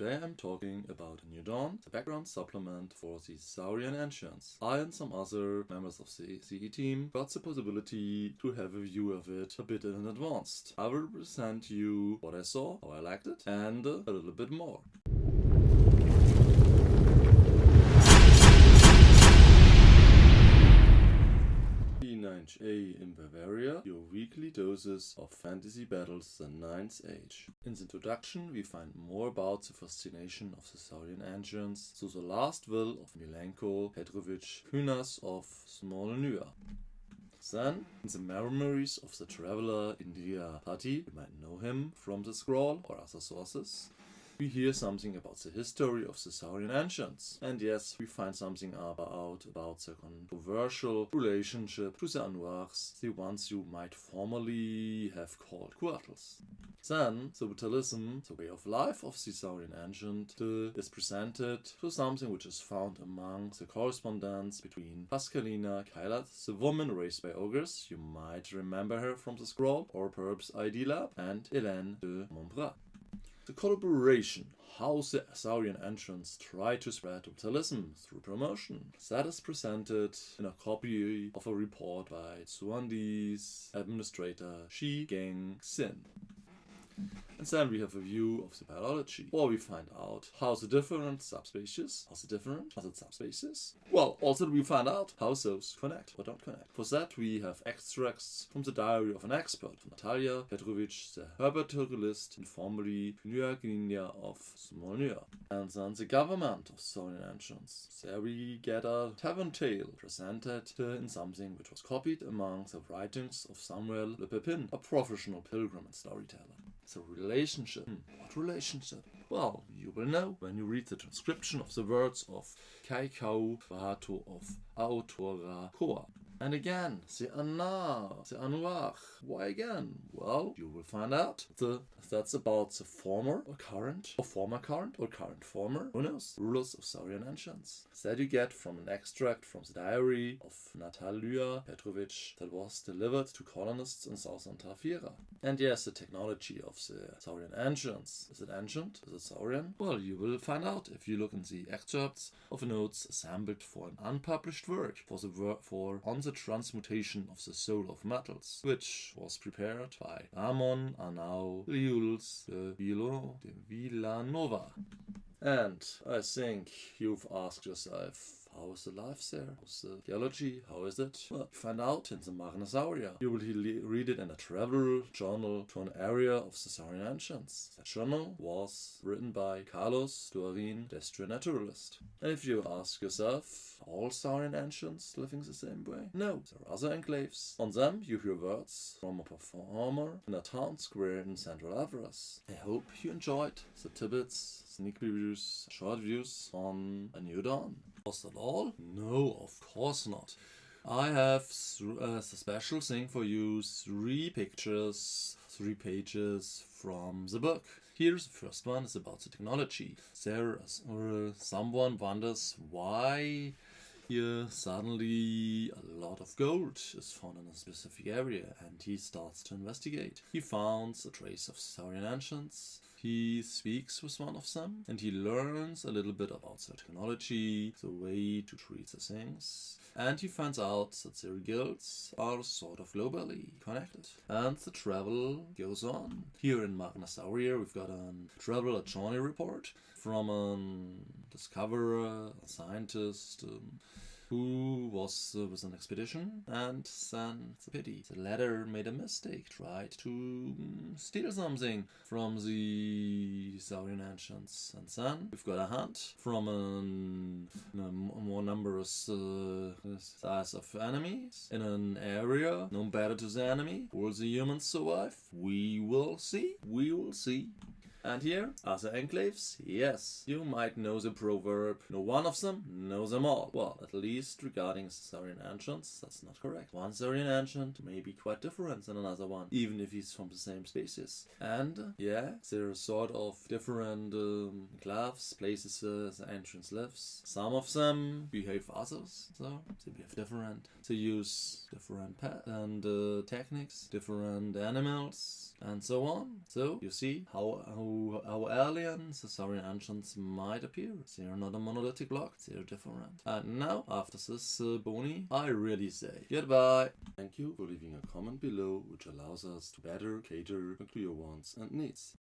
Today I'm talking about A New Dawn, the background supplement for the Saurian Ancients. I and some other members of the CE team got the possibility to have a view of it a bit in advance. I will present you what I saw, how I liked it, and a little bit more. T9A in Bavaria, your weekly doses of fantasy battles the 9th age. In the introduction we find more about the fascination of the Saurian Ancients to the last will of Milenko Petrovich Kynas of Smolnyr. Then, in the memories of the traveler Indira Patti, you might know him from the scroll or other sources, we hear something about the history of the Saurian Ancients. And yes, we find something about the controversial relationship to the Anuaks, the ones you might formerly have called Kurtals. Then, the vitalism, the way of life of the Saurian Ancient, is presented to something which is found among the correspondence between Pascalina Kailat, the woman raised by ogres, you might remember her from the scroll, or perhaps ID Lab, and Hélène de Montbras. The collaboration, how the Saurian Ancients try to spread vitalism through promotion, that is presented in a copy of a report by Tsuandi's administrator Shi Geng Xin. And then we have a view of the biology, where we find out how the different subspecies, well, also we find out how those connect or don't connect. For that we have extracts from the diary of an expert, Natalia Petrovich, the herpetologist and formerly Pneumonia of Smolnyr. And then the government of Saurian Ancients. There we get a tavern tale presented in something which was copied among the writings of Samuel Le Pepin, a professional pilgrim and storyteller. The relationship. What relationship? Well, you will know when you read the transcription of the words of Kaikau Vahato of Aotora Koa. And again, the Anuak. Why again? Well, you will find out that's about the former current former, who knows, rulers of Saurian Ancients. That you get from an extract from the diary of Natalia Petrovich that was delivered to colonists in southern Tafira. And yes, the technology of the Saurian Ancients. Is it ancient? Is it Saurian? Well, you will find out if you look in the excerpts of notes assembled for an unpublished work on the transmutation of the soul of metals, which was prepared by Ramon Arnau Riuls de Villanova. And I think you've asked yourself, how is the life there? How's the geology? How is it? Well, you find out in the Magnesauria. You will read it in a travel journal to an area of the Saurian Ancients. That journal was written by Carlos Duarin, Destro Naturalist. And if you ask yourself, are all Saurian Ancients living the same way? No, there are other enclaves. On them you hear words from a performer in a town square in Central Avras. I hope you enjoyed the tidbits, sneak previews, short views on A New Dawn. Was that all? No, of course not. I have a special thing for you, 3 pictures, 3 pages from the book. Here's the first one, is about the technology. Someone wonders why here suddenly a lot of gold is found in a specific area, and he starts to investigate. He finds a trace of Saurian Ancients. He speaks with one of them, and he learns a little bit about the technology, the way to treat the things. And he finds out that their guilds are sort of globally connected. And the travel goes on. Here in Magnesauria we've got a travel journey report from a discoverer, a scientist, who was with an expedition, and then it's a pity. The latter made a mistake, tried to steal something from the Saurian Ancients. And then we've got a hunt from a more numerous size of enemies in an area known better to the enemy. Will the humans survive? We will see. We will see. And here are the enclaves. Yes, you might know the proverb, no one of them, know them all. Well, at least regarding Saurian Ancients, that's not correct. One Saurian Ancient may be quite different than another one, even if he's from the same species. And, yeah, there are sort of different enclaves, places the Ancients lives. Some of them behave others, so they behave different. They use different techniques, different animals, and so on. So, you see how how alien the Saurian Ancients might appear. They are not a monolithic block, they are different. And now, after this boni, I really say goodbye. Thank you for leaving a comment below, which allows us to better cater to your wants and needs.